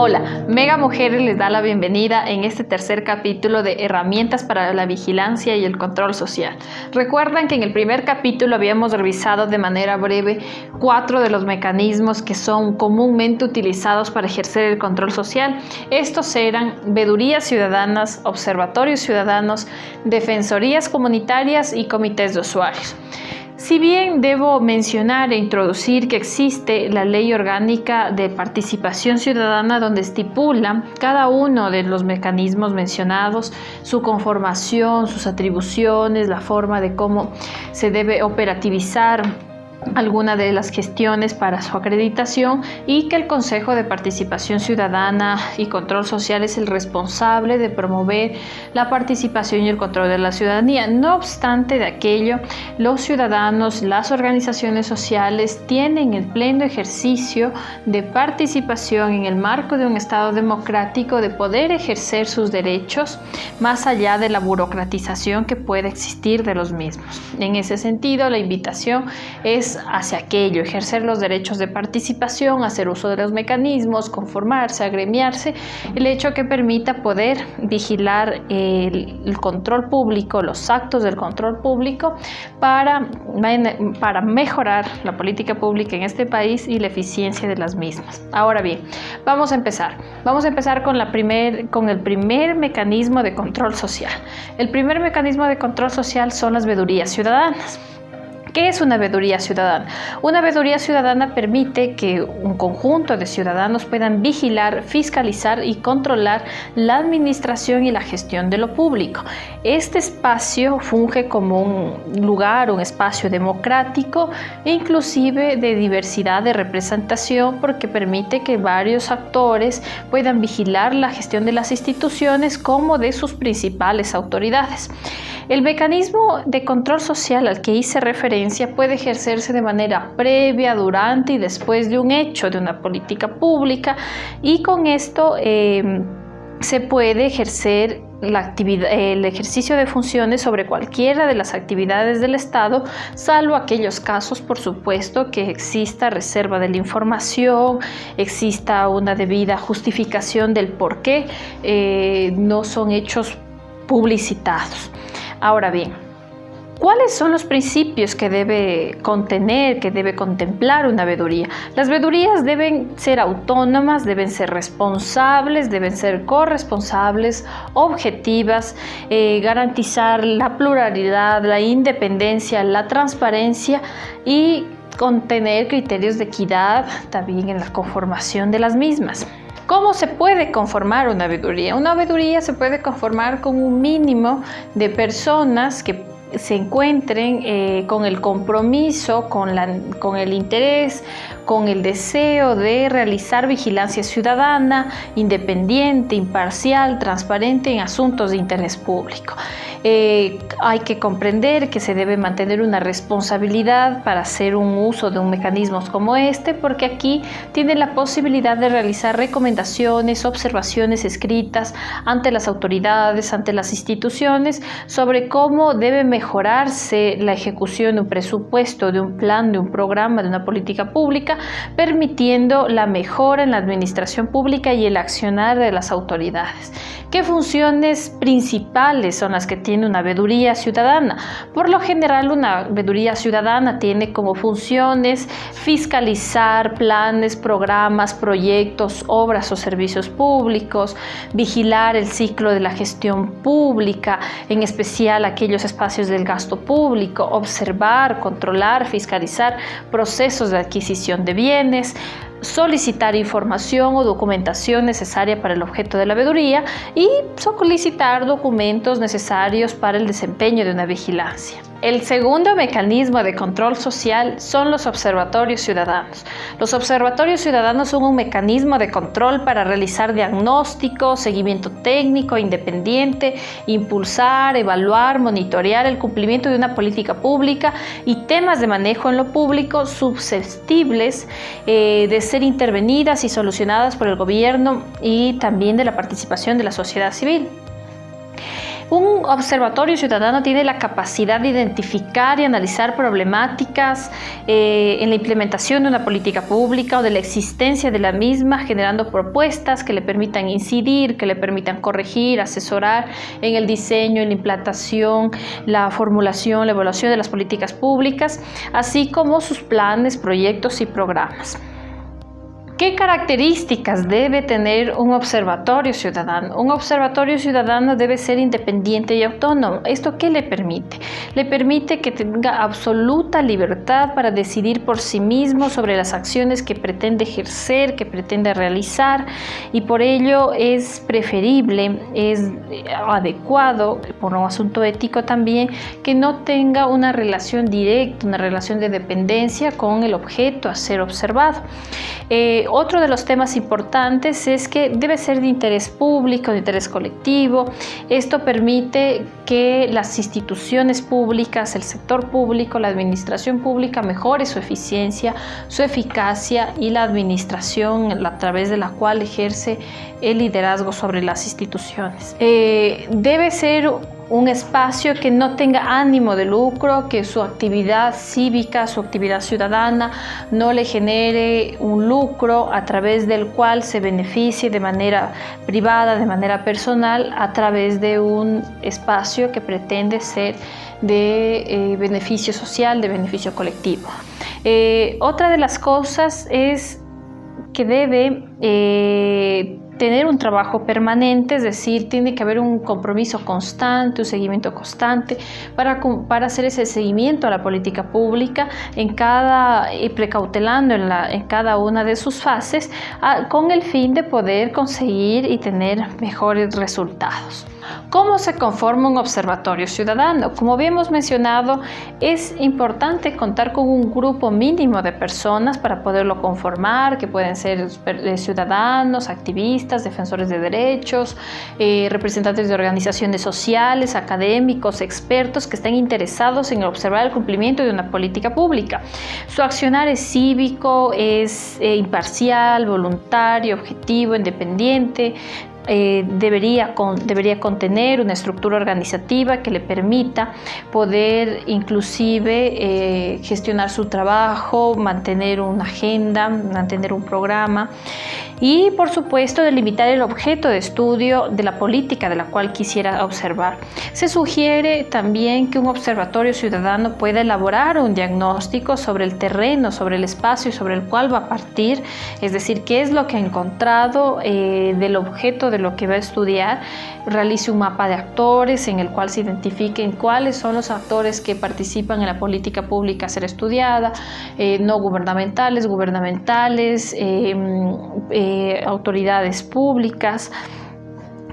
Hola, Mega Mujeres les da la bienvenida en este tercer capítulo de Herramientas para la Vigilancia y el Control Social. Recuerdan que en el primer capítulo habíamos revisado de manera breve 4 de los mecanismos que son comúnmente utilizados para ejercer el control social. Estos eran veedurías ciudadanas, observatorios ciudadanos, defensorías comunitarias y comités de usuarios. Si bien debo mencionar e introducir que existe la Ley Orgánica de Participación Ciudadana donde estipula cada uno de los mecanismos mencionados, su conformación, sus atribuciones, la forma de cómo se debe operativizar alguna de las gestiones para su acreditación y que el Consejo de Participación Ciudadana y Control Social es el responsable de promover la participación y el control de la ciudadanía. No obstante de aquello, los ciudadanos, las organizaciones sociales tienen el pleno ejercicio de participación en el marco de un Estado democrático de poder ejercer sus derechos más allá de la burocratización que puede existir de los mismos. En ese sentido, la invitación es hacia aquello, ejercer los derechos de participación, hacer uso de los mecanismos, conformarse, agremiarse, el hecho que permita poder vigilar el control público, los actos del control público para mejorar la política pública en este país y la eficiencia de las mismas. Ahora bien, vamos a empezar con el primer mecanismo de control social. El primer mecanismo de control social son las veedurías ciudadanas. ¿Qué es una veeduría ciudadana? Una veeduría ciudadana permite que un conjunto de ciudadanos puedan vigilar, fiscalizar y controlar la administración y la gestión de lo público. Este espacio funge como un lugar, un espacio democrático e inclusive de diversidad de representación porque permite que varios actores puedan vigilar la gestión de las instituciones como de sus principales autoridades. El mecanismo de control social al que hice referencia puede ejercerse de manera previa, durante y después de un hecho, de una política pública, y con esto se puede ejercer el ejercicio de funciones sobre cualquiera de las actividades del Estado, salvo aquellos casos, por supuesto, que exista reserva de la información, exista una debida justificación del por qué no son hechos publicitados. Ahora bien, ¿cuáles son los principios que debe contener, que debe contemplar una veeduría? Las veedurías deben ser autónomas, deben ser responsables, deben ser corresponsables, objetivas, garantizar la pluralidad, la independencia, la transparencia y contener criterios de equidad también en la conformación de las mismas. ¿Cómo se puede conformar una veeduría? Una veeduría se puede conformar con un mínimo de personas que se encuentren con el compromiso, con el interés, con el deseo de realizar vigilancia ciudadana, independiente, imparcial, transparente en asuntos de interés público. Hay que comprender que se debe mantener una responsabilidad para hacer un uso de un mecanismo como este, porque aquí tiene la posibilidad de realizar recomendaciones, observaciones escritas ante las autoridades, ante las instituciones, sobre cómo debe mejorarse la ejecución de un presupuesto, de un plan, de un programa, de una política pública, permitiendo la mejora en la administración pública y el accionar de las autoridades. ¿Qué funciones principales son las que tiene una veeduría ciudadana? Por lo general, una veeduría ciudadana tiene como funciones fiscalizar planes, programas, proyectos, obras o servicios públicos, vigilar el ciclo de la gestión pública, en especial aquellos espacios del gasto público, observar, controlar, fiscalizar procesos de adquisición de bienes, solicitar información o documentación necesaria para el objeto de la veeduría y solicitar documentos necesarios para el desempeño de una vigilancia. El segundo mecanismo de control social son los observatorios ciudadanos. Los observatorios ciudadanos son un mecanismo de control para realizar diagnóstico, seguimiento técnico, independiente, impulsar, evaluar, monitorear el cumplimiento de una política pública y temas de manejo en lo público susceptibles de ser intervenidas y solucionadas por el gobierno y también de la participación de la sociedad civil. Un observatorio ciudadano tiene la capacidad de identificar y analizar problemáticas en la implementación de una política pública o de la existencia de la misma, generando propuestas que le permitan incidir, que le permitan corregir, asesorar en el diseño, en la implantación, la formulación, la evaluación de las políticas públicas, así como sus planes, proyectos y programas. ¿Qué características debe tener un observatorio ciudadano? Un observatorio ciudadano debe ser independiente y autónomo. ¿Esto qué le permite? Le permite que tenga absoluta libertad para decidir por sí mismo sobre las acciones que pretende ejercer, que pretende realizar, y por ello es preferible, es adecuado, por un asunto ético también, que no tenga una relación directa, una relación de dependencia con el objeto a ser observado. Otro de los temas importantes es que debe ser de interés público, de interés colectivo. Esto permite que las instituciones públicas, el sector público, la administración pública mejore su eficiencia, su eficacia y la administración a través de la cual ejerce el liderazgo sobre las instituciones. Debe ser un espacio que no tenga ánimo de lucro, que su actividad cívica, su actividad ciudadana no le genere un lucro a través del cual se beneficie de manera privada, de manera personal, a través de un espacio que pretende ser de beneficio social, de beneficio colectivo. Otra de las cosas es que debe tener un trabajo permanente, es decir, tiene que haber un compromiso constante, un seguimiento constante para hacer ese seguimiento a la política pública precautelando en cada una de sus fases, con el fin de poder conseguir y tener mejores resultados. ¿Cómo se conforma un observatorio ciudadano? Como habíamos mencionado, es importante contar con un grupo mínimo de personas para poderlo conformar, que pueden ser ciudadanos, activistas, defensores de derechos, representantes de organizaciones sociales, académicos, expertos que estén interesados en observar el cumplimiento de una política pública. Su accionar es cívico, es imparcial, voluntario, objetivo, independiente. Debería contener una estructura organizativa que le permita poder inclusive gestionar su trabajo, mantener una agenda, mantener un programa y por supuesto delimitar el objeto de estudio de la política de la cual quisiera observar. Se sugiere también que un observatorio ciudadano pueda elaborar un diagnóstico sobre el terreno, sobre el espacio sobre el cual va a partir, es decir, qué es lo que ha encontrado del objeto de lo que va a estudiar, realice un mapa de actores en el cual se identifiquen cuáles son los actores que participan en la política pública a ser estudiada, no gubernamentales, autoridades públicas,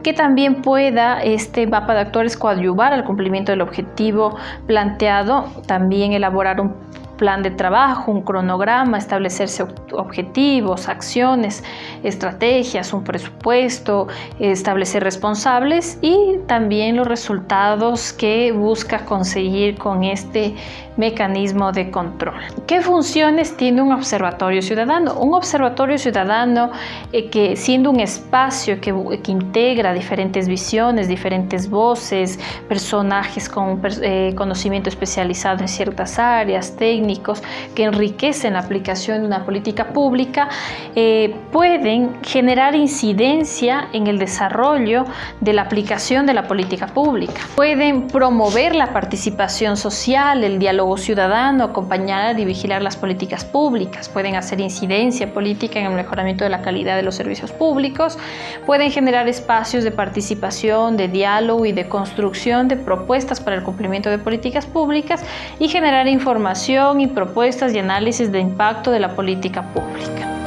que también pueda este mapa de actores coadyuvar al cumplimiento del objetivo planteado, también elaborar un plan de trabajo, un cronograma, establecerse objetivos, acciones, estrategias, un presupuesto, establecer responsables y también los resultados que busca conseguir con este mecanismo de control. ¿Qué funciones tiene un observatorio ciudadano? Un observatorio ciudadano que siendo un espacio que integra diferentes visiones, diferentes voces, personajes con conocimiento especializado en ciertas áreas, técnicos, que enriquecen la aplicación de una política pública, pueden generar incidencia en el desarrollo de la aplicación de la política pública. Pueden promover la participación social, el diálogo ciudadano, acompañar y vigilar las políticas públicas, pueden hacer incidencia política en el mejoramiento de la calidad de los servicios públicos, pueden generar espacios de participación, de diálogo y de construcción de propuestas para el cumplimiento de políticas públicas y generar información y propuestas y análisis de impacto de la política pública.